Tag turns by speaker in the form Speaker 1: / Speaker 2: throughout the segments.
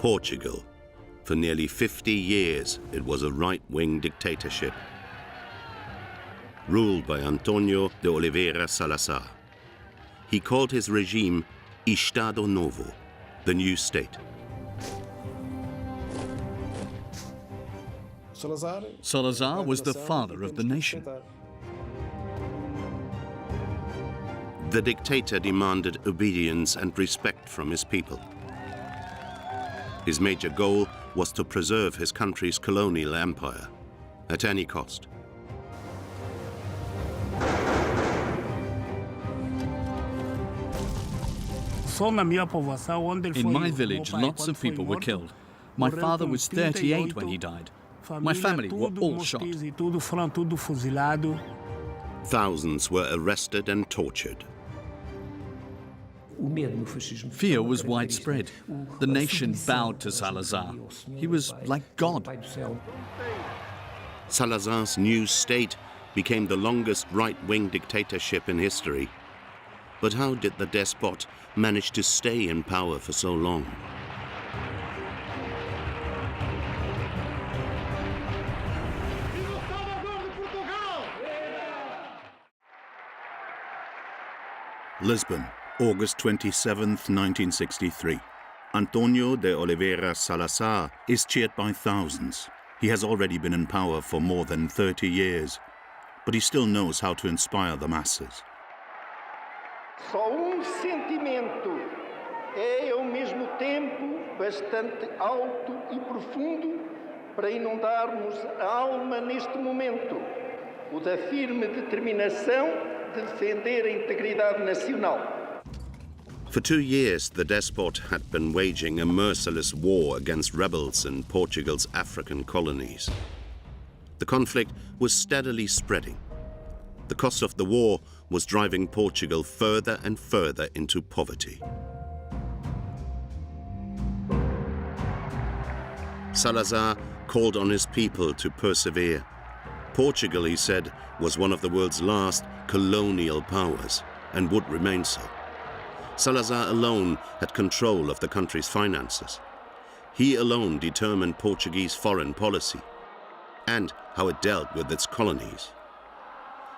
Speaker 1: Portugal. For nearly 50 years, it was a right-wing dictatorship, ruled by António de Oliveira Salazar. He called his regime Estado Novo, the new state.
Speaker 2: Salazar was the father of the nation.
Speaker 1: The dictator demanded obedience and respect from his people. His major goal was to preserve his country's colonial empire at any cost.
Speaker 2: In my village, lots of people were killed. My father was 38 when he died. My family were all shot.
Speaker 1: Thousands were arrested and tortured.
Speaker 2: Fear was widespread. The nation bowed to Salazar. He was like God.
Speaker 1: Salazar's new state became the longest right-wing dictatorship in history. But how did the despot manage to stay in power for so long? Lisbon, August 27th, 1963. António de Oliveira Salazar is cheered by thousands. He has already been in power for more than 30 years, but he still knows how to inspire the masses.
Speaker 3: Só sentimento é ao mesmo tempo bastante alto e profundo para inundarmos a alma neste momento, o da firme determinação de defender a integridade nacional.
Speaker 1: For 2 years, the despot had been waging a merciless war against rebels in Portugal's African colonies. The conflict was steadily spreading. The cost of the war was driving Portugal further and further into poverty. Salazar called on his people to persevere. Portugal, he said, was one of the world's last colonial powers and would remain so. Salazar alone had control of the country's finances. He alone determined Portuguese foreign policy and how it dealt with its colonies.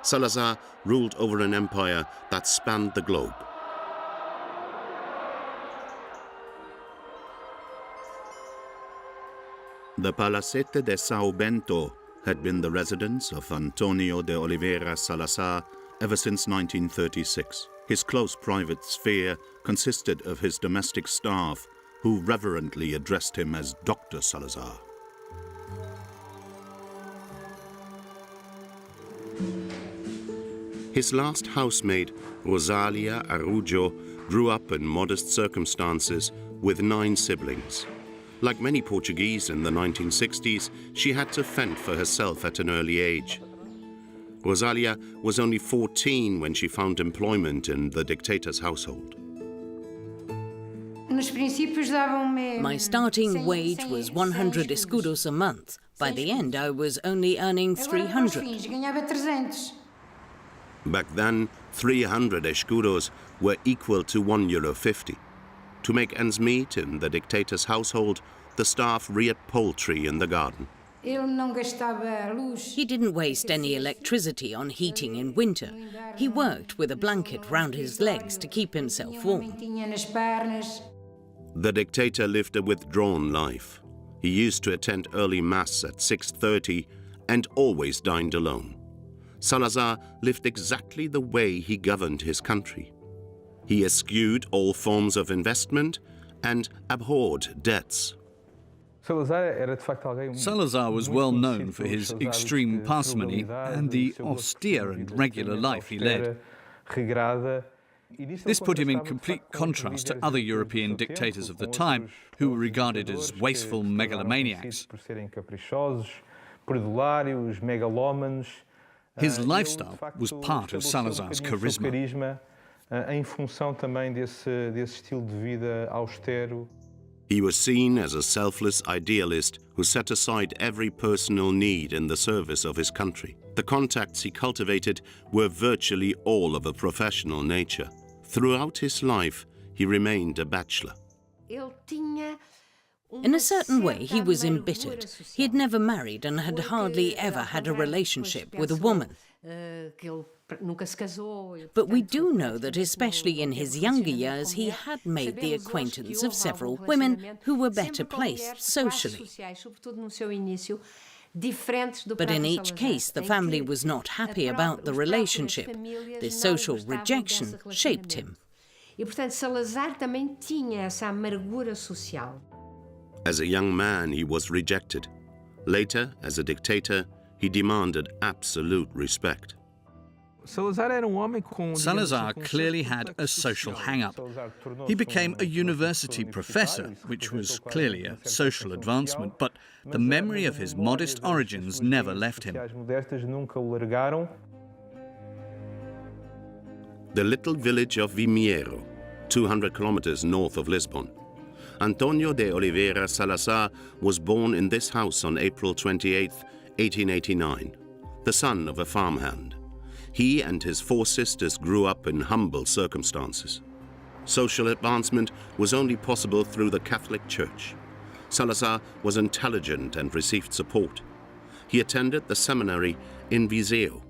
Speaker 1: Salazar ruled over an empire that spanned the globe. The Palacete de São Bento had been the residence of António de Oliveira Salazar ever since 1936. His close private sphere consisted of his domestic staff, who reverently addressed him as Dr. Salazar. His last housemaid, Rosalia Araujo, grew up in modest circumstances with 9 siblings. Like many Portuguese in the 1960s, she had to fend for herself at an early age. Rosalia was only 14 when she found employment in the dictator's household.
Speaker 4: My starting wage was 100 escudos a month. By the end, I was only earning 300.
Speaker 1: Back then, 300 escudos were equal to €1.50. To make ends meet in the dictator's household, the staff reared poultry in the garden.
Speaker 4: He didn't waste any electricity on heating in winter. He worked with a blanket round his legs to keep himself warm.
Speaker 1: The dictator lived a withdrawn life. He used to attend early mass at 6:30 and always dined alone. Salazar lived exactly the way he governed his country. He eschewed all forms of investment and abhorred debts.
Speaker 2: Salazar was well known for his extreme parsimony and the austere and regular life he led. This put him in complete contrast to other European dictators of the time, who were regarded as wasteful megalomaniacs. His lifestyle was part of Salazar's charisma.
Speaker 1: He was seen as a selfless idealist who set aside every personal need in the service of his country. The contacts he cultivated were virtually all of a professional nature. Throughout his life, he remained a bachelor.
Speaker 4: In a certain way, he was embittered. He had never married and had hardly ever had a relationship with a woman. But we do know that, especially in his younger years, he had made the acquaintance of several women who were better placed socially. But in each case, the family was not happy about the relationship. This social rejection shaped him.
Speaker 1: As a young man, he was rejected. Later, as a dictator, he demanded absolute respect.
Speaker 2: Salazar clearly had a social hang-up. He became a university professor, which was clearly a social advancement, but the memory of his modest origins never left him.
Speaker 1: The little village of Vimiero, 200 kilometers north of Lisbon. Antonio de Oliveira Salazar was born in this house on April 28, 1889, the son of a farmhand. He and his 4 sisters grew up in humble circumstances. Social advancement was only possible through the Catholic Church. Salazar was intelligent and received support. He attended the seminary in Viseu.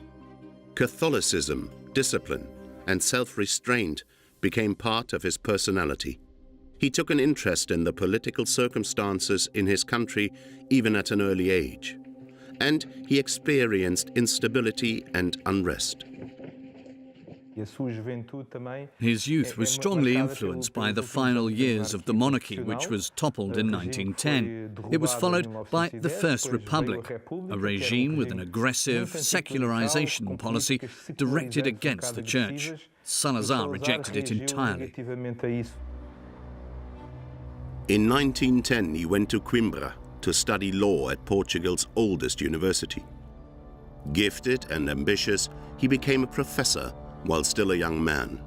Speaker 1: Catholicism, discipline, and self-restraint became part of his personality. He took an interest in the political circumstances in his country even at an early age. And he experienced instability and unrest.
Speaker 2: His youth was strongly influenced by the final years of the monarchy, which was toppled in 1910. It was followed by the First Republic, a regime with an aggressive secularization policy directed against the church. Salazar rejected it entirely.
Speaker 1: In 1910, he went to Coimbra to study law at Portugal's oldest university. Gifted and ambitious, he became a professor while still a young man.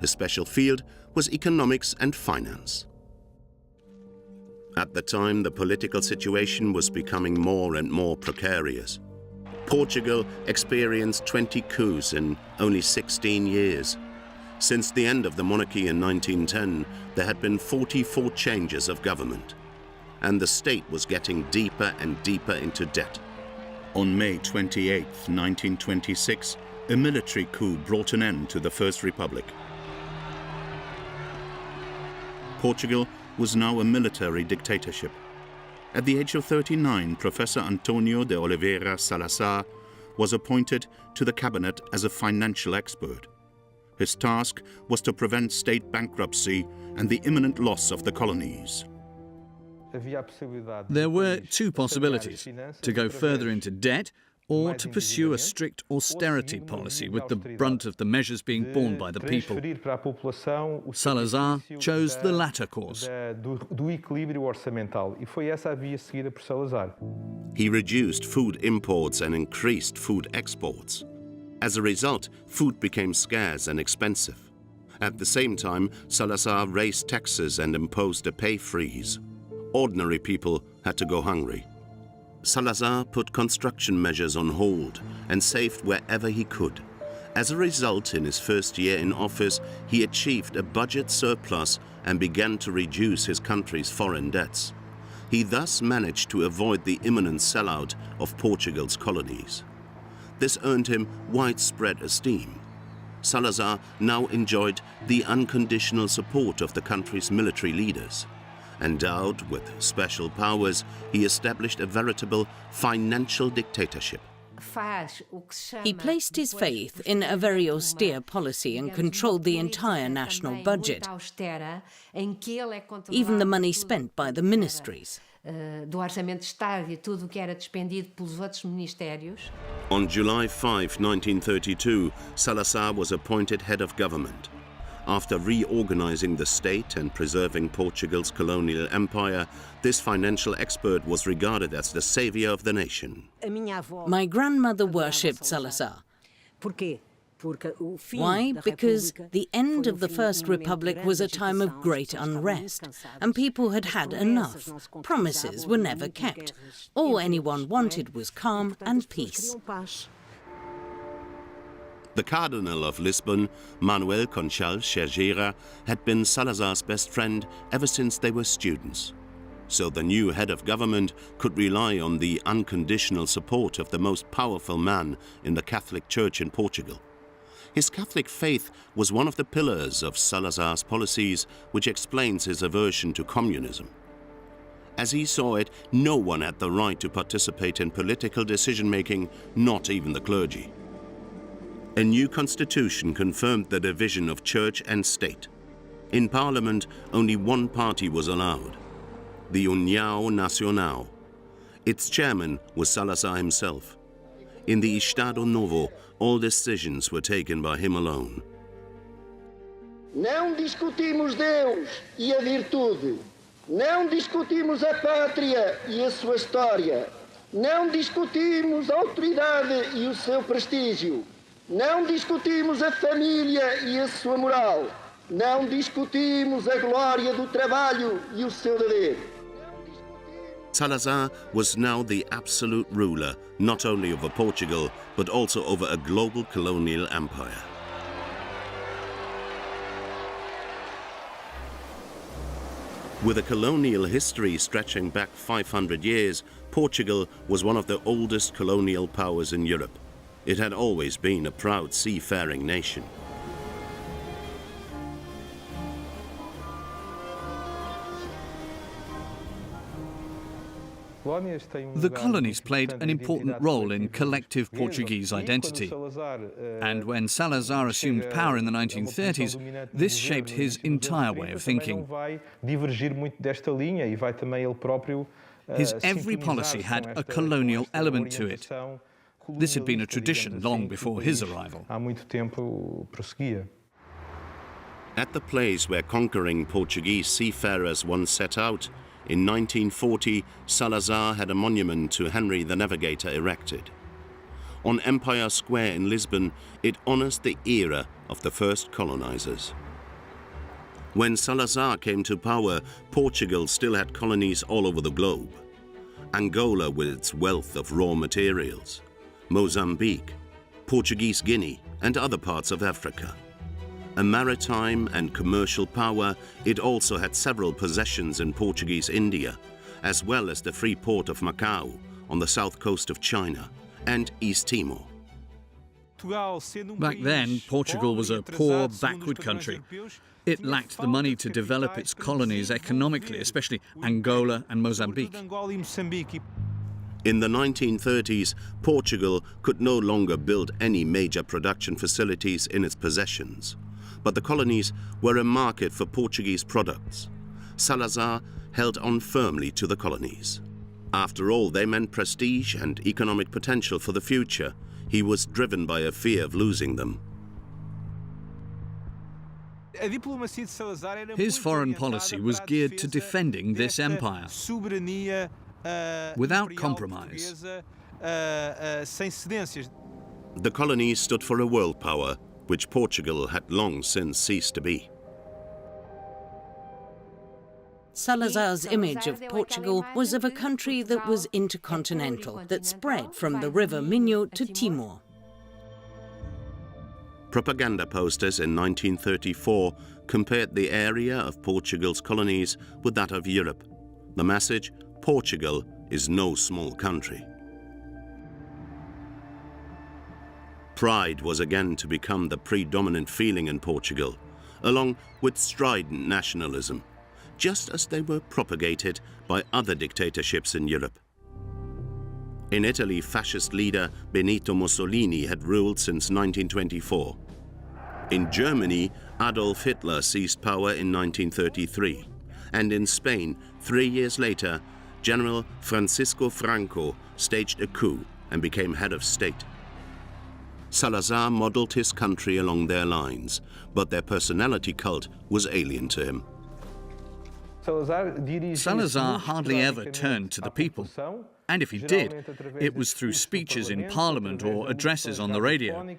Speaker 1: His special field was economics and finance. At the time, the political situation was becoming more and more precarious. Portugal experienced 20 coups in only 16 years. Since the end of the monarchy in 1910, there had been 44 changes of government, and the state was getting deeper and deeper into debt. On May 28, 1926, a military coup brought an end to the First Republic. Portugal was now a military dictatorship. At the age of 39, Professor Antonio de Oliveira Salazar was appointed to the cabinet as a financial expert. His task was to prevent state bankruptcy and the imminent loss of the colonies.
Speaker 2: There were 2 possibilities: to go further into debt or to pursue a strict austerity policy, with the brunt of the measures being borne by the people. Salazar chose the latter course.
Speaker 1: He reduced food imports and increased food exports. As a result, food became scarce and expensive. At the same time, Salazar raised taxes and imposed a pay freeze. Ordinary people had to go hungry. Salazar put construction measures on hold and saved wherever he could. As a result, in his first year in office, he achieved a budget surplus and began to reduce his country's foreign debts. He thus managed to avoid the imminent sellout of Portugal's colonies. This earned him widespread esteem. Salazar now enjoyed the unconditional support of the country's military leaders. Endowed with special powers, he established a veritable financial dictatorship.
Speaker 4: He placed his faith in a very austere policy and controlled the entire national budget, even the money spent by the ministries.
Speaker 1: On July 5, 1932, Salazar was appointed head of government. After reorganizing the state and preserving Portugal's colonial empire, this financial expert was regarded as the savior of the nation.
Speaker 4: My grandmother worshipped Salazar. Why? Because the end of the First Republic was a time of great unrest, and people had had enough. Promises were never kept. All anyone wanted was calm and peace.
Speaker 1: The Cardinal of Lisbon, Manuel Conchal Cergeira, had been Salazar's best friend ever since they were students. so the new head of government could rely on the unconditional support of the most powerful man in the Catholic Church in Portugal. His Catholic faith was one of the pillars of Salazar's policies, which explains his aversion to communism. As he saw it, no one had the right to participate in political decision-making, not even the clergy. A new constitution confirmed the division of church and state. In parliament, only one party was allowed, the União Nacional. Its chairman was Salazar himself. In the Estado Novo, all decisions were taken by him alone.
Speaker 3: Não discutimos Deus e a virtude. Não discutimos a pátria e a sua história. Não discutimos a autoridade e o seu prestígio. Não discutimos a família e a sua moral. Não discutimos a glória do trabalho e o seu dever.
Speaker 1: Salazar was now the absolute ruler, not only over Portugal, but also over a global colonial empire. With a colonial history stretching back 500 years, Portugal was one of the oldest colonial powers in Europe. It had always been a proud seafaring nation.
Speaker 2: The colonies played an important role in collective Portuguese identity. And when Salazar assumed power in the 1930s, this shaped his entire way of thinking. His every policy had a colonial element to it. This had been a tradition long before his arrival.
Speaker 1: At the place where conquering Portuguese seafarers once set out, in 1940, Salazar had a monument to Henry the Navigator erected. On Empire Square in Lisbon, it honors the era of the first colonizers. When Salazar came to power, Portugal still had colonies all over the globe. Angola with its wealth of raw materials, Mozambique, Portuguese Guinea, and other parts of Africa. A maritime and commercial power, it also had several possessions in Portuguese India, as well as the free port of Macau on the south coast of China and East Timor.
Speaker 2: Back then, Portugal was a poor, backward country. It lacked the money to develop its colonies economically, especially Angola and Mozambique.
Speaker 1: In the 1930s, Portugal could no longer build any major production facilities in its possessions. But the colonies were a market for Portuguese products. Salazar held on firmly to the colonies. After all, they meant prestige and economic potential for the future. He was driven by a fear of losing them.
Speaker 2: His foreign policy was geared to defending this empire, without compromise.
Speaker 1: The colonies stood for a world power, which Portugal had long since ceased to be.
Speaker 4: Salazar's image of Portugal was of a country that was intercontinental, that spread from the river Minho to Timor.
Speaker 1: Propaganda posters in 1934 compared the area of Portugal's colonies with that of Europe. The message, Portugal is no small country. Pride was again to become the predominant feeling in Portugal, along with strident nationalism, just as they were propagated by other dictatorships in Europe. In Italy, fascist leader Benito Mussolini had ruled since 1924. In Germany, Adolf Hitler seized power in 1933. And in Spain, 3 years later, General Francisco Franco staged a coup and became head of state. Salazar modeled his country along their lines, but their personality cult was alien to him.
Speaker 2: Salazar hardly ever turned to the people, and if he did, it was through speeches in parliament or addresses on the radio.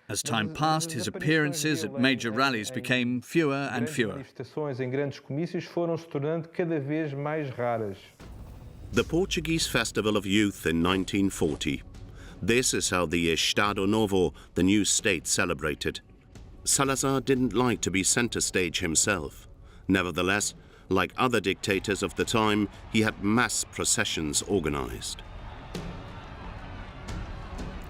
Speaker 2: As time passed, his appearances at major rallies became fewer and fewer.
Speaker 1: The Portuguese Festival of Youth in 1940. This is how the Estado Novo, the new state, celebrated. Salazar didn't like to be center stage himself. Nevertheless, Like other dictators of the time, he had mass processions organized.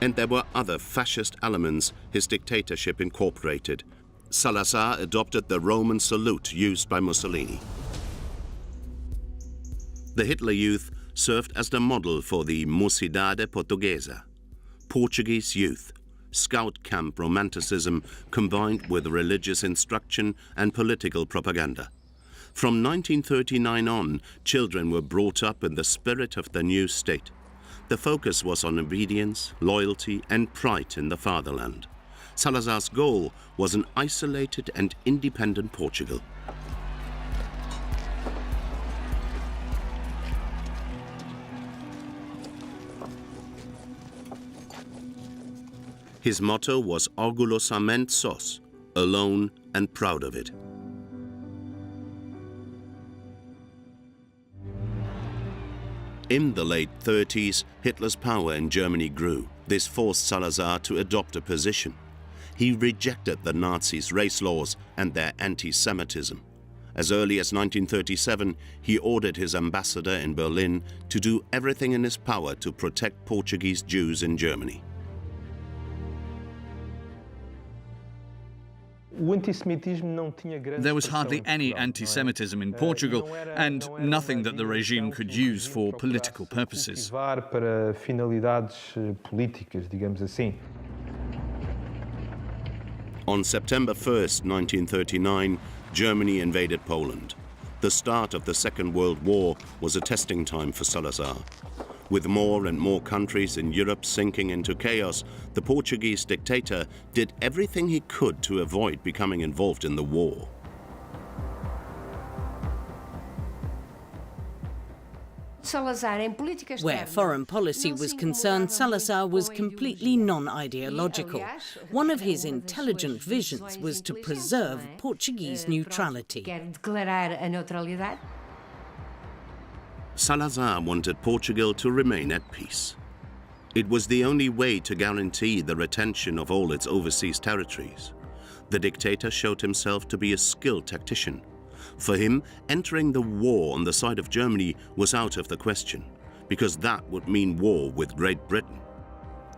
Speaker 1: And there were other fascist elements his dictatorship incorporated. Salazar adopted the Roman salute used by Mussolini. The Hitler Youth served as the model for the Mocidade Portuguesa, Portuguese youth, scout camp romanticism combined with religious instruction and political propaganda. From 1939 on, children were brought up in the spirit of the new state. The focus was on obedience, loyalty, and pride in the fatherland. Salazar's goal was an isolated and independent Portugal. His motto was orgulhosamente sós, alone and proud of it. In the late 30s, Hitler's power in Germany grew. This forced Salazar to adopt a position. He rejected the Nazis' race laws and their anti-Semitism. As early as 1937, he ordered his ambassador in Berlin to do everything in his power to protect Portuguese Jews in Germany.
Speaker 2: There was hardly any anti-Semitism in Portugal, and nothing that the regime could use for political purposes.
Speaker 1: On September 1st, 1939, Germany invaded Poland. The start of the Second World War was a testing time for Salazar. With more and more countries in Europe sinking into chaos, the Portuguese dictator did everything he could to avoid becoming involved in the war.
Speaker 4: Where foreign policy was concerned, Salazar was completely non-ideological. One of his intelligent visions was to preserve Portuguese neutrality.
Speaker 1: Salazar wanted Portugal to remain at peace. It was the only way to guarantee the retention of all its overseas territories. The dictator showed himself to be a skilled tactician. For him, entering the war on the side of Germany was out of the question, because that would mean war with Great Britain.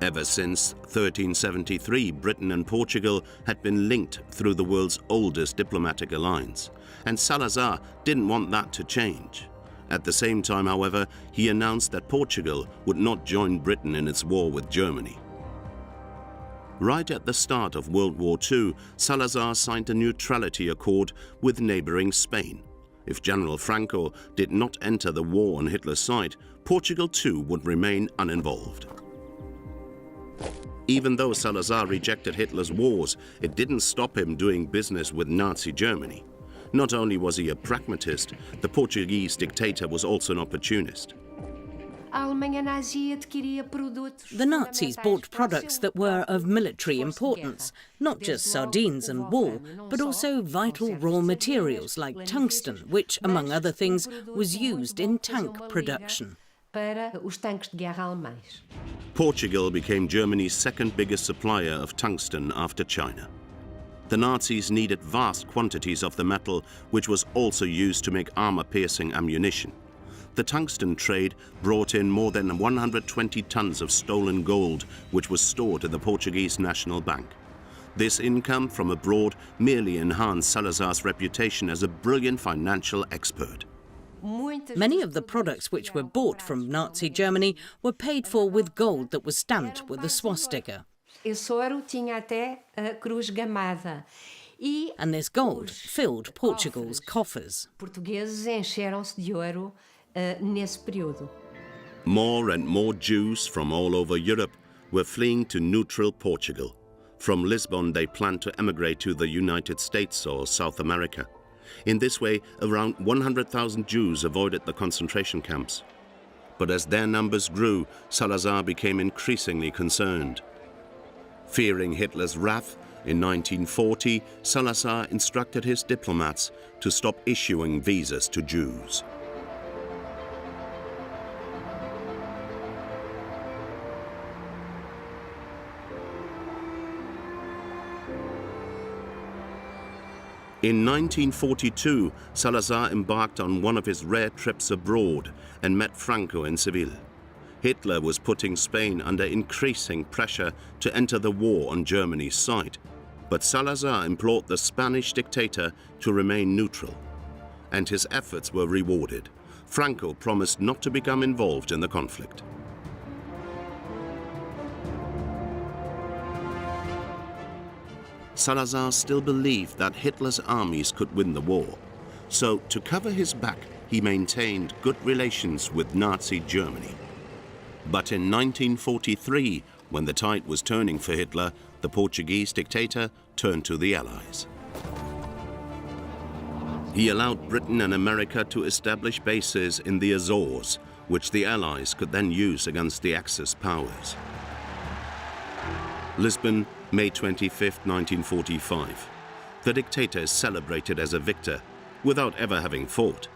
Speaker 1: Ever since 1373, Britain and Portugal had been linked through the world's oldest diplomatic alliance, and Salazar didn't want that to change. At the same time, however, he announced that Portugal would not join Britain in its war with Germany. Right at the start of World War II, Salazar signed a neutrality accord with neighboring Spain. If General Franco did not enter the war on Hitler's side, Portugal too would remain uninvolved. Even though Salazar rejected Hitler's wars, it didn't stop him doing business with Nazi Germany. Not only was he a pragmatist, the Portuguese dictator was also an opportunist.
Speaker 4: The Nazis bought products that were of military importance, not just sardines and wool, but also vital raw materials like tungsten, which, among other things, was used in tank production.
Speaker 1: Portugal became Germany's second biggest supplier of tungsten after China. The Nazis needed vast quantities of the metal, which was also used to make armor-piercing ammunition. The tungsten trade brought in more than 120 tons of stolen gold, which was stored in the Portuguese National Bank. This income from abroad merely enhanced Salazar's reputation as a brilliant financial expert.
Speaker 4: Many of the products which were bought from Nazi Germany were paid for with gold that was stamped with a swastika. And this gold filled Portugal's coffers.
Speaker 1: More and more Jews from all over Europe were fleeing to neutral Portugal. From Lisbon, they planned to emigrate to the United States or South America. In this way, around 100,000 Jews avoided the concentration camps. But as their numbers grew, Salazar became increasingly concerned. Fearing Hitler's wrath, in 1940, Salazar instructed his diplomats to stop issuing visas to Jews. In 1942, Salazar embarked on one of his rare trips abroad and met Franco in Seville. Hitler was putting Spain under increasing pressure to enter the war on Germany's side, but Salazar implored the Spanish dictator to remain neutral, and his efforts were rewarded. Franco promised not to become involved in the conflict. Salazar still believed that Hitler's armies could win the war, so to cover his back, he maintained good relations with Nazi Germany. But in 1943, when the tide was turning for Hitler, the Portuguese dictator turned to the Allies. He allowed Britain and America to establish bases in the Azores, which the Allies could then use against the Axis powers. Lisbon, May 25, 1945. The dictator is celebrated as a victor without ever having fought.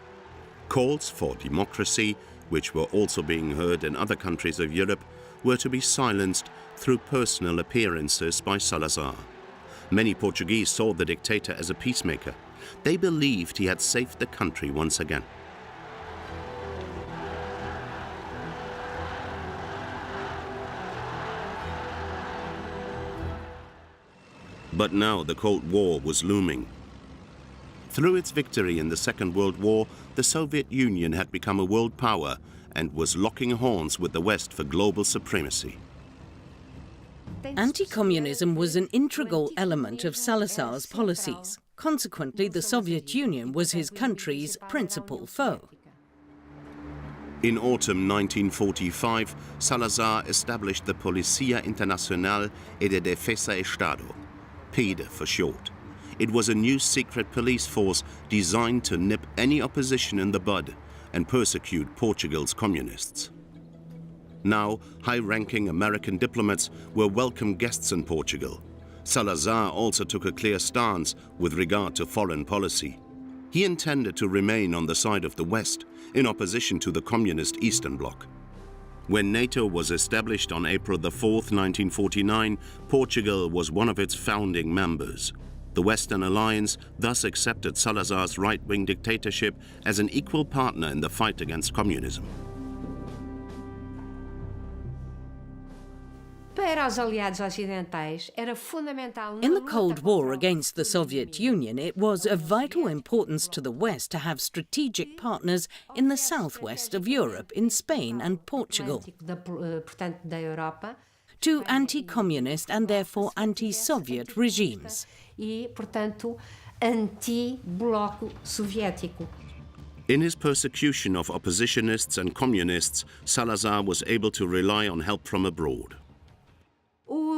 Speaker 1: Calls for democracy, which were also being heard in other countries of Europe, were to be silenced through personal appearances by Salazar. Many Portuguese saw the dictator as a peacemaker. They believed he had saved the country once again. But now the Cold War was looming. Through its victory in the Second World War, the Soviet Union had become a world power and was locking horns with the West for global supremacy.
Speaker 4: Anti-communism was an integral element of Salazar's policies. Consequently, the Soviet Union was his country's principal foe.
Speaker 1: In autumn 1945, Salazar established the Policía Internacional y de Defensa Estado, PIDE for short. It was a new secret police force designed to nip any opposition in the bud and persecute Portugal's communists. Now, high-ranking American diplomats were welcome guests in Portugal. Salazar also took a clear stance with regard to foreign policy. He intended to remain on the side of the West, in opposition to the communist Eastern Bloc. When NATO was established on April 4, 1949, Portugal was one of its founding members. The Western Alliance thus accepted Salazar's right-wing dictatorship as an equal partner in the fight against communism.
Speaker 4: In the Cold War against the Soviet Union, it was of vital importance to the West to have strategic partners in the southwest of Europe, in Spain and Portugal. To anti-communist and therefore anti-Soviet regimes.
Speaker 1: In his persecution of oppositionists and communists, Salazar was able to rely on help from abroad.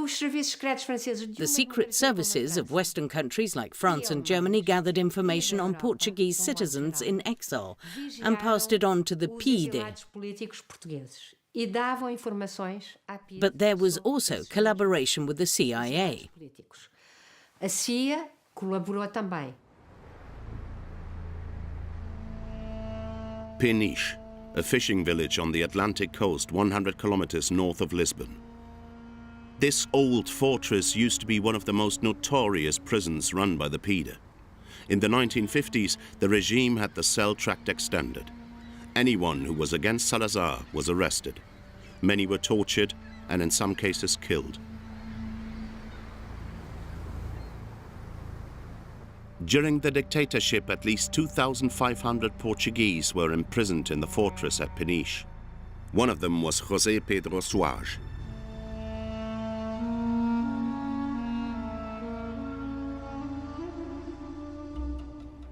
Speaker 4: The secret services of Western countries like France and Germany gathered information on Portuguese citizens in exile and passed it on to the PIDE. But there was also collaboration with the CIA.
Speaker 1: Peniche, a fishing village on the Atlantic coast 100 kilometers north of Lisbon. This old fortress used to be one of the most notorious prisons run by the PIDE. In the 1950s, the regime had the cell tract extended. Anyone who was against Salazar was arrested. Many were tortured and in some cases killed. During the dictatorship, at least 2,500 Portuguese were imprisoned in the fortress at Peniche. One of them was José Pedro Soares.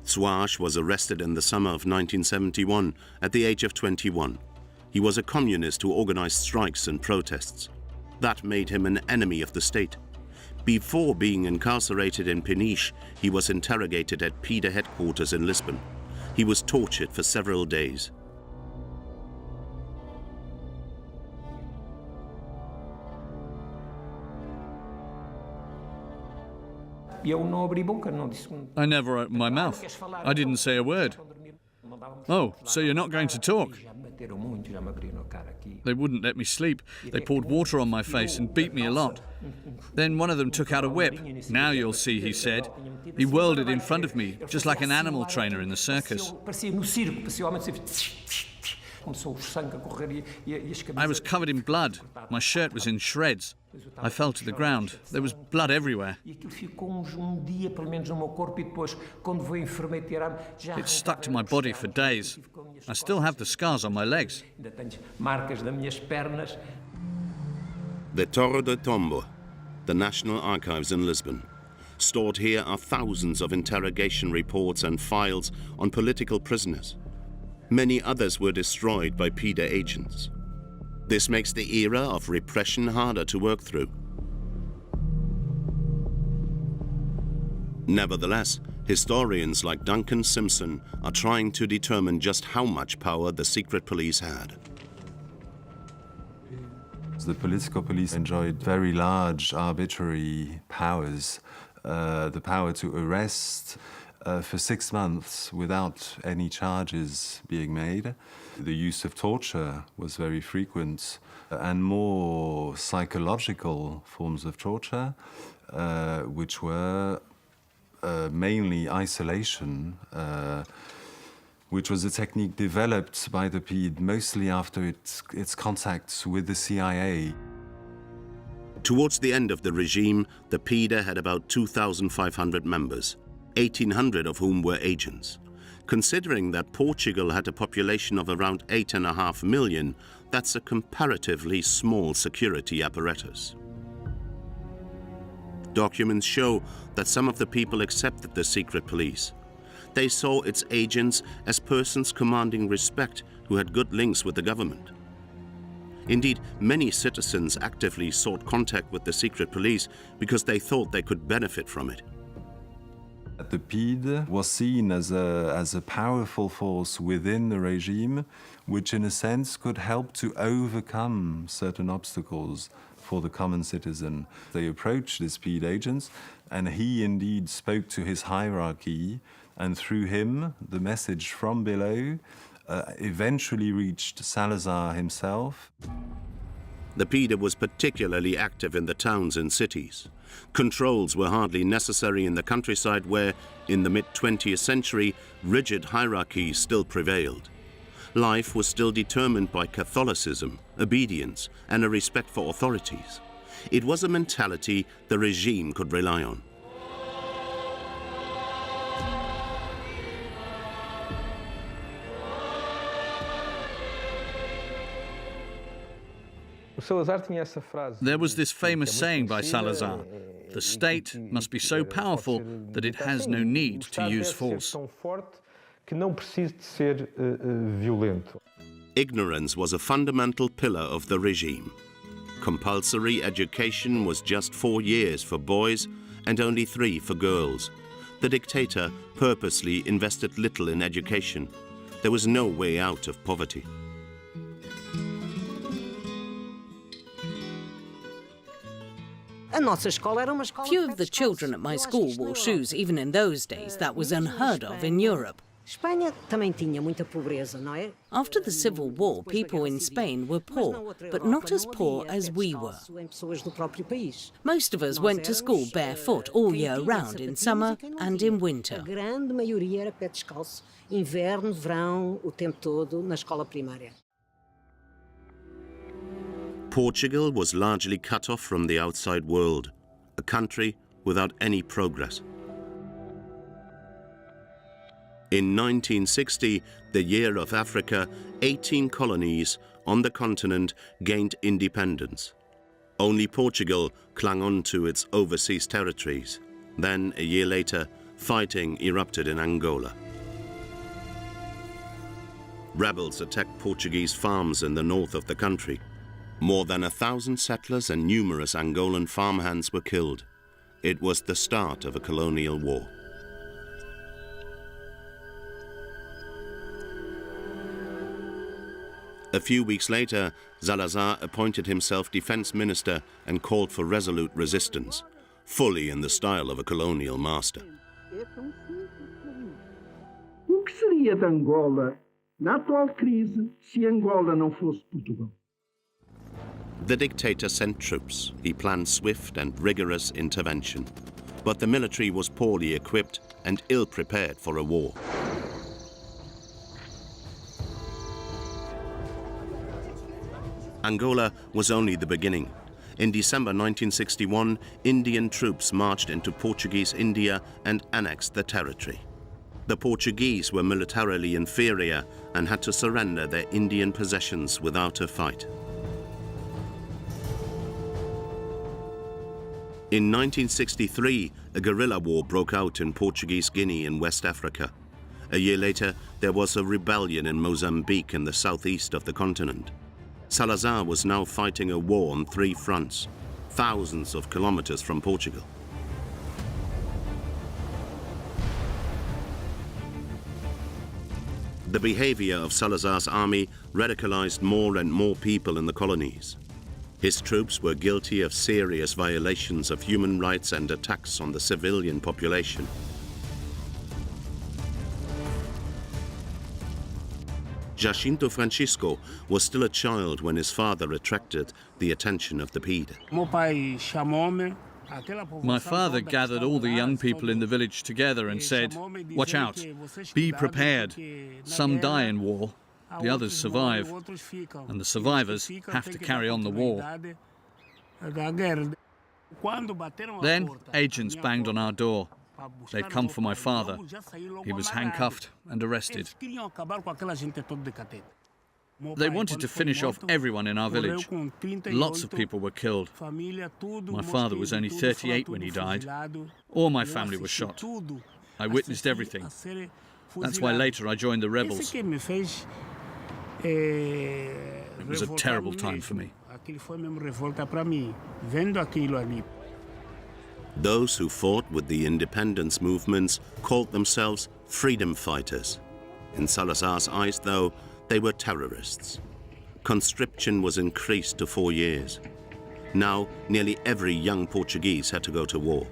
Speaker 1: Soares was arrested in the summer of 1971 at the age of 21. He was a communist who organized strikes and protests. That made him an enemy of the state. Before being incarcerated in Peniche, he was interrogated at PIDE headquarters in Lisbon. He was tortured for several days.
Speaker 2: I never opened my mouth. I didn't say a word. Oh, so you're not going to talk? They wouldn't let me sleep. They poured water on my face and beat me a lot. Then one of them took out a whip. "Now you'll see," he said. He whirled it in front of me, just like an animal trainer in the circus. I was covered in blood. My shirt was in shreds. I fell to the ground. There was blood everywhere. It stuck to my body for days. I still have the scars on my legs.
Speaker 1: The Torre do Tombo, the National Archives in Lisbon. Stored here are thousands of interrogation reports and files on political prisoners. Many others were destroyed by PIDE agents. This makes the era of repression harder to work through. Nevertheless, historians like Duncan Simpson are trying to determine just how much power the secret police had.
Speaker 5: The political police enjoyed very large arbitrary powers, the power to arrest for 6 months without any charges being made. The use of torture was very frequent, and more psychological forms of torture, which were mainly isolation, which was a technique developed by the PIDE mostly after its contacts with the CIA.
Speaker 1: Towards the end of the regime, the PIDE had about 2,500 members, 1,800 of whom were agents. Considering that Portugal had a population of around 8.5 million, that's a comparatively small security apparatus. Documents show that some of the people accepted the secret police. They saw its agents as persons commanding respect who had good links with the government. Indeed, many citizens actively sought contact with the secret police because they thought they could benefit from it.
Speaker 5: The PIDE was seen as a powerful force within the regime, which in a sense could help to overcome certain obstacles for the common citizen. They approached this PIDE agents, and he indeed spoke to his hierarchy, and through him, the message from below eventually reached Salazar himself.
Speaker 1: The PIDE was particularly active in the towns and cities. Controls were hardly necessary in the countryside where, in the mid-20th century, rigid hierarchies still prevailed. Life was still determined by Catholicism, obedience, and a respect for authorities. It was a mentality the regime could rely on.
Speaker 2: There was this famous saying by Salazar: "The state must be so powerful that it has no need to use force."
Speaker 1: Ignorance was a fundamental pillar of the regime. Compulsory education was just 4 years for boys and only 3 for girls. The dictator purposely invested little in education. There was no way out of poverty.
Speaker 4: Few of the children at my school wore shoes. Even in those days, that was unheard of in Europe. After the Civil War, people in Spain were poor, but not as poor as we were. Most of us went to school barefoot all year round, in summer and in winter.
Speaker 1: Portugal was largely cut off from the outside world, a country without any progress. In 1960, the year of Africa, 18 colonies on the continent gained independence. Only Portugal clung on to its overseas territories. Then, a year later, fighting erupted in Angola. Rebels attacked Portuguese farms in the north of the country. More than 1,000 settlers and numerous Angolan farmhands were killed. It was the start of a colonial war. A few weeks later, Salazar appointed himself defense minister and called for resolute resistance, fully in the style of a colonial master.
Speaker 6: O que seria de Angola
Speaker 3: na atual crise se Angola não fosse Portugal.
Speaker 1: The dictator sent troops. He planned swift and rigorous intervention. But the military was poorly equipped and ill-prepared for a war. Angola was only the beginning. In December 1961, Indian troops marched into Portuguese India and annexed the territory. The Portuguese were militarily inferior and had to surrender their Indian possessions without a fight. In 1963, a guerrilla war broke out in Portuguese Guinea in West Africa. A year later, there was a rebellion in Mozambique in the southeast of the continent. Salazar was now fighting a war on 3 fronts, thousands of kilometers from Portugal. The behavior of Salazar's army radicalized more and more people in the colonies. His troops were guilty of serious violations of human rights and attacks on the civilian population. Jacinto Francisco was still a child when his father attracted the attention of the PIDE.
Speaker 2: My father gathered all the young people in the village together and said, "Watch out, be prepared. Some die in war, the others survive, and the survivors have to carry on the war." Then agents banged on our door. They'd come for my father. He was handcuffed and arrested. They wanted to finish off everyone in our village. Lots of people were killed. My father was only 38 when he died. All my family was shot. I witnessed everything. That's why later I joined the rebels. It was a terrible time for me.
Speaker 1: Those who fought with the independence movements called themselves freedom fighters. In Salazar's eyes, though, they were terrorists. Conscription was increased to 4 years. Now, nearly every young Portuguese had to go to war.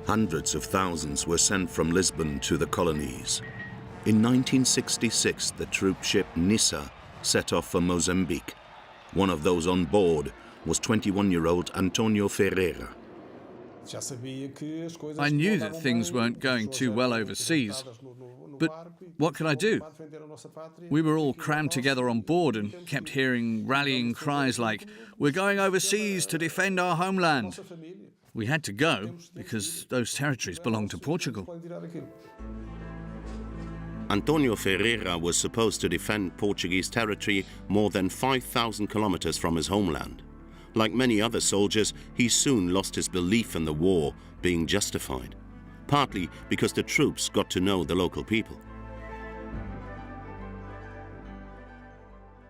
Speaker 1: Hundreds of thousands were sent from Lisbon to the colonies. In 1966, the troop ship Nossa set off for Mozambique. One of those on board was 21-year-old Antonio Ferreira.
Speaker 2: I knew that things weren't going too well overseas, but what could I do? We were all crammed together on board and kept hearing rallying cries like, "We're going overseas to defend our homeland." We had to go because those territories belonged to Portugal.
Speaker 1: Antonio Ferreira was supposed to defend Portuguese territory more than 5,000 kilometers from his homeland. Like many other soldiers, he soon lost his belief in the war being justified, partly because the troops got to know the local people.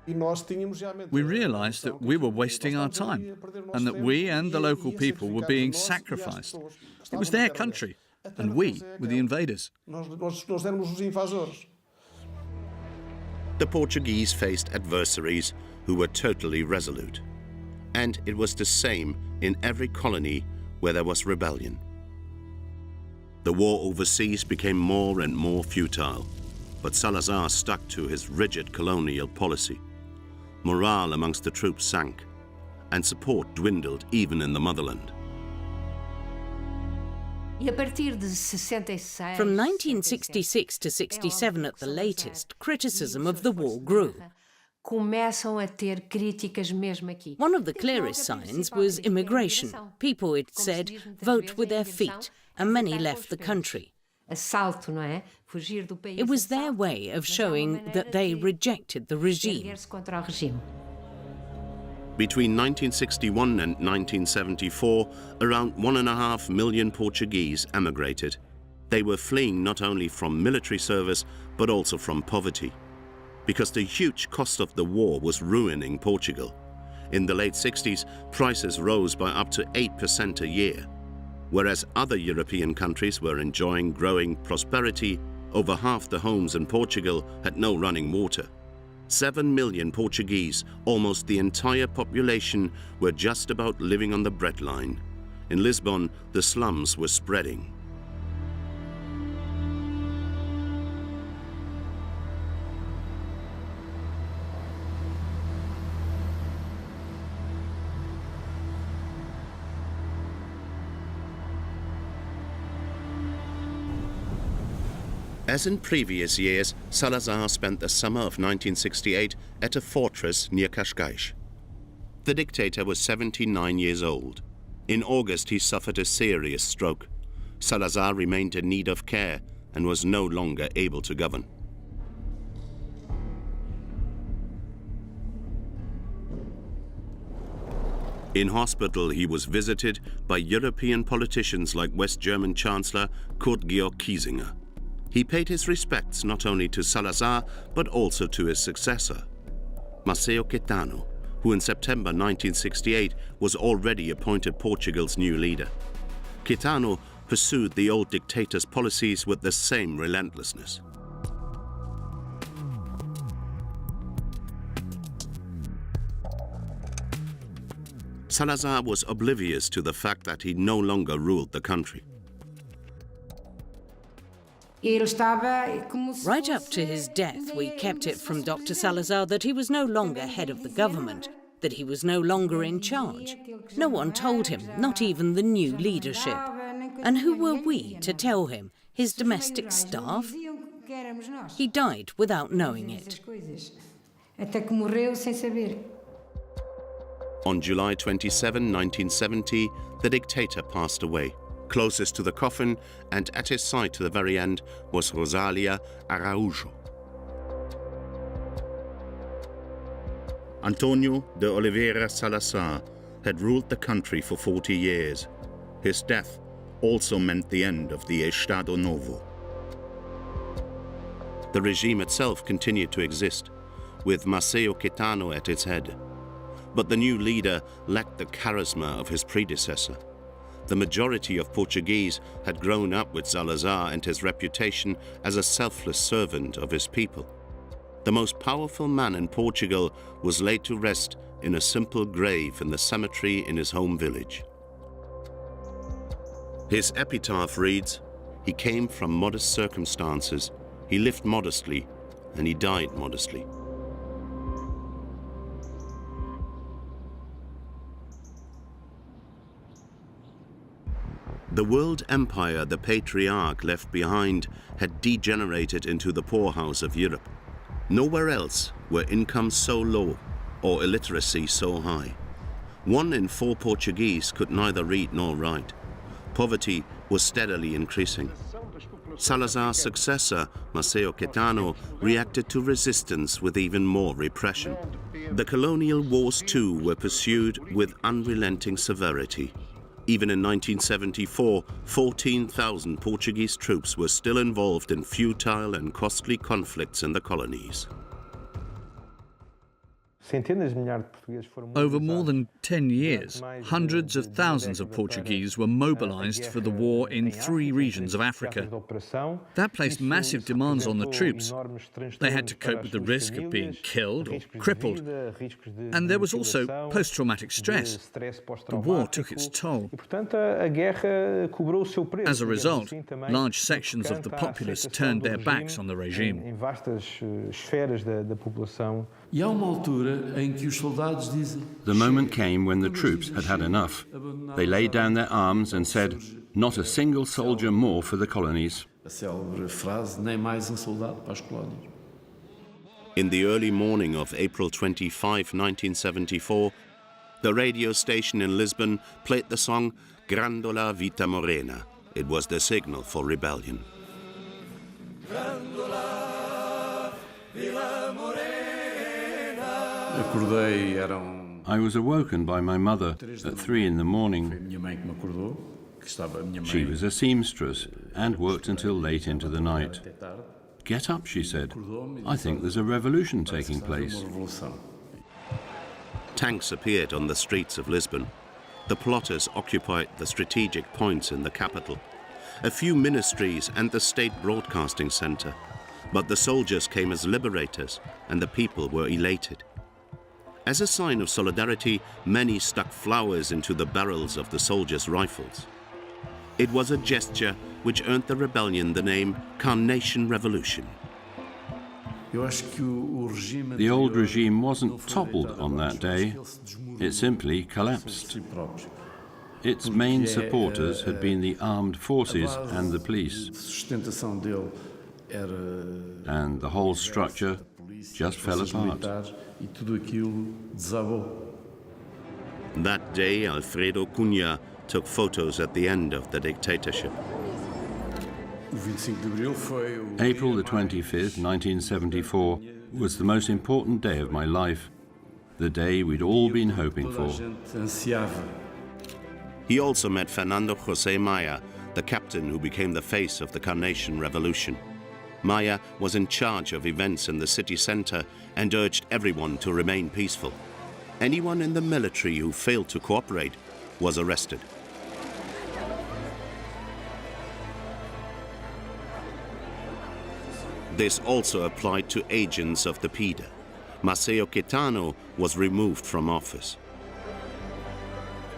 Speaker 2: We realized that we were wasting our time and that we and the local people were being sacrificed. It was their country, and we were the invaders.
Speaker 1: The Portuguese faced adversaries who were totally resolute. And it was the same in every colony where there was rebellion. The war overseas became more and more futile, but Salazar stuck to his rigid colonial policy. Morale amongst the troops sank, and support dwindled even in the motherland.
Speaker 4: From 1966 to 67 at the latest, criticism of the war grew. One of the clearest signs was immigration. People, it said, vote with their feet, and many left the country. It was their way of showing that they rejected the regime.
Speaker 1: Between 1961 and 1974, around 1.5 million Portuguese emigrated. They were fleeing not only from military service, but also from poverty, because the huge cost of the war was ruining Portugal. In the late 60s, prices rose by up to 8% a year. Whereas other European countries were enjoying growing prosperity, over half the homes in Portugal had no running water. 7 million Portuguese, almost the entire population, were just about living on the breadline. In Lisbon, the slums were spreading. As in previous years, Salazar spent the summer of 1968 at a fortress near Cascais. The dictator was 79 years old. In August, he suffered a serious stroke. Salazar remained in need of care and was no longer able to govern. In hospital, he was visited by European politicians like West German Chancellor Kurt Georg Kiesinger. He paid his respects not only to Salazar, but also to his successor, Maceo Caetano, who in September 1968 was already appointed Portugal's new leader. Caetano pursued the old dictator's policies with the same relentlessness. Salazar was oblivious to the fact that he no longer ruled the country.
Speaker 4: Right up to his death, we kept it from Dr. Salazar that he was no longer head of the government, that he was no longer in charge. No one told him, not even the new leadership. And who were we to tell him? His domestic staff? He died without knowing it.
Speaker 1: On July 27, 1970, the dictator passed away. Closest to the coffin and at his side to the very end was Rosalia Araújo. Antonio de Oliveira Salazar had ruled the country for 40 years. His death also meant the end of the Estado Novo. The regime itself continued to exist, with Maceo Caetano at its head. But the new leader lacked the charisma of his predecessor. The majority of Portuguese had grown up with Salazar and his reputation as a selfless servant of his people. The most powerful man in Portugal was laid to rest in a simple grave in the cemetery in his home village. His epitaph reads, "He came from modest circumstances, he lived modestly, and he died modestly." The world empire the patriarch left behind had degenerated into the poorhouse of Europe. Nowhere else were incomes so low or illiteracy so high. 1 in 4 Portuguese could neither read nor write. Poverty was steadily increasing. Salazar's successor, Maceo Caetano, reacted to resistance with even more repression. The colonial wars too were pursued with unrelenting severity. Even in 1974, 14,000 Portuguese troops were still involved in futile and costly conflicts in the colonies.
Speaker 2: Over more than 10 years, hundreds of thousands of Portuguese were mobilized for the war in 3 regions of Africa. That placed massive demands on the troops. They had to cope with the risk of being killed or crippled. And there was also post-traumatic stress. The war took its toll. As a result, large sections of the populace turned their backs on the regime.
Speaker 6: The moment came when the troops had had enough. They laid down their arms and said, "Not a single soldier more for the colonies."
Speaker 1: In the early morning of April 25, 1974, the radio station in Lisbon played the song Grandola Vita Morena. It was the signal for rebellion.
Speaker 6: I was awoken by my mother at 3 in the morning. She was a seamstress and worked until late into the night. "Get up," she said. "I think there's a revolution taking place."
Speaker 1: Tanks appeared on the streets of Lisbon. The plotters occupied the strategic points in the capital, a few ministries and the state broadcasting center. But the soldiers came as liberators, and the people were elated. As a sign of solidarity, many stuck flowers into the barrels of the soldiers' rifles. It was a gesture which earned the rebellion the name Carnation Revolution.
Speaker 6: The old regime wasn't toppled on that day, it simply collapsed. Its main supporters had been the armed forces and the police. and the whole structure just fell apart.
Speaker 1: That day, Alfredo Cunha took photos at the end of the dictatorship.
Speaker 6: April the 25th, 1974, was the most important day of my life, the day we'd all been hoping for.
Speaker 1: He also met Fernando José Maya, the captain who became the face of the Carnation Revolution. Maya was in charge of events in the city center and urged everyone to remain peaceful. Anyone in the military who failed to cooperate was arrested. This also applied to agents of the PIDE. Maceo Caetano was removed from office.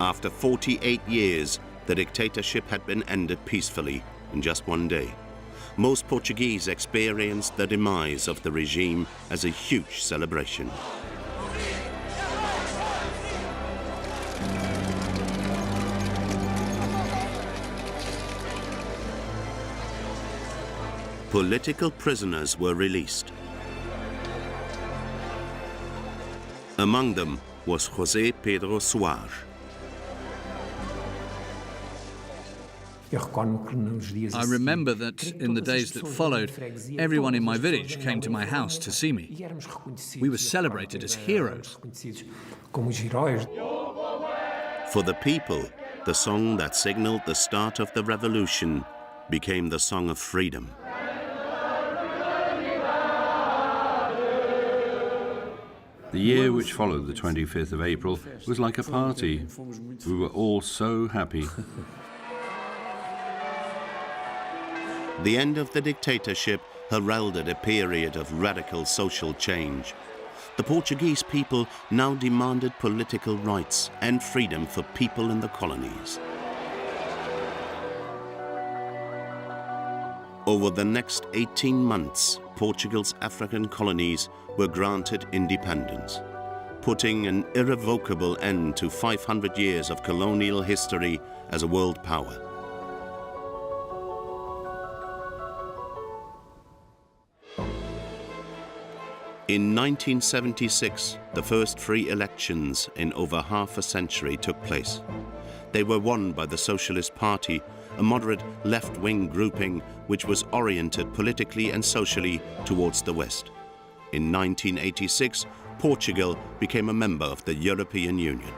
Speaker 1: After 48 years, the dictatorship had been ended peacefully in just one day. Most Portuguese experienced the demise of the regime as a huge celebration. Political prisoners were released. Among them was José Pedro Soares.
Speaker 2: I remember that in the days that followed, everyone in my village came to my house to see me. We were celebrated as heroes.
Speaker 1: For the people, the song that signaled the start of the revolution became the song of freedom.
Speaker 6: The year which followed the 25th of April was like a party. We were all so happy.
Speaker 1: The end of the dictatorship heralded a period of radical social change. The Portuguese people now demanded political rights and freedom for people in the colonies. Over the next 18 months, Portugal's African colonies were granted independence, putting an irrevocable end to 500 years of colonial history as a world power. In 1976, the first free elections in over half a century took place. They were won by the Socialist Party, a moderate left-wing grouping which was oriented politically and socially towards the West. In 1986, Portugal became a member of the European Union.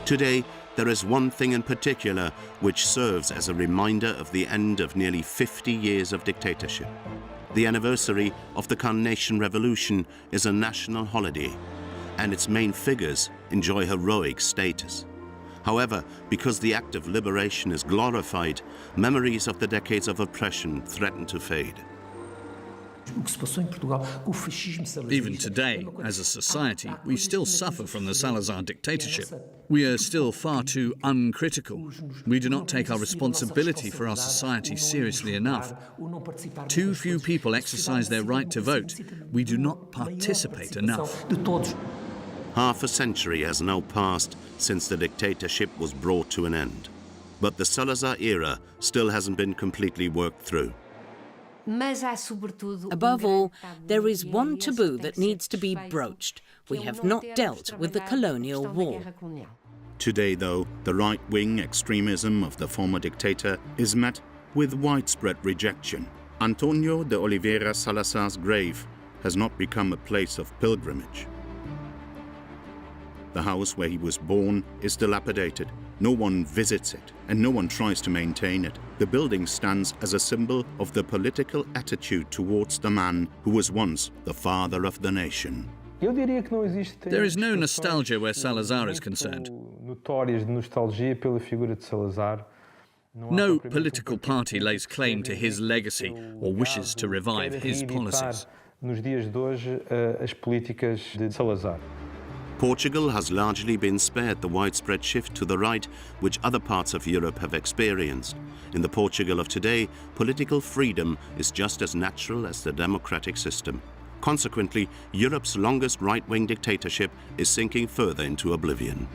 Speaker 1: Today, there is one thing in particular which serves as a reminder of the end of nearly 50 years of dictatorship. The anniversary of the Carnation Revolution is a national holiday, and its main figures enjoy heroic status. However, because the act of liberation is glorified, memories of the decades of oppression threaten to fade.
Speaker 2: Even today, as a society, we still suffer from the Salazar dictatorship. We are still far too uncritical. We do not take our responsibility for our society seriously enough. Too few people exercise their right to vote. We do not participate enough.
Speaker 1: Half a century has now passed since the dictatorship was brought to an end. But the Salazar era still hasn't been completely worked through.
Speaker 4: Above all, there is one taboo that needs to be broached. We have not dealt with the colonial war.
Speaker 1: Today, though, the right-wing extremism of the former dictator is met with widespread rejection. Antonio de Oliveira Salazar's grave has not become a place of pilgrimage. The house where he was born is dilapidated. No one visits it, and no one tries to maintain it. The building stands as a symbol of the political attitude towards the man who was once the father of the nation.
Speaker 2: There is no nostalgia where Salazar is concerned. No political party lays claim to his legacy or wishes to revive his policies.
Speaker 1: Portugal has largely been spared the widespread shift to the right which other parts of Europe have experienced. In the Portugal of today, political freedom is just as natural as the democratic system. Consequently, Europe's longest right-wing dictatorship is sinking further into oblivion.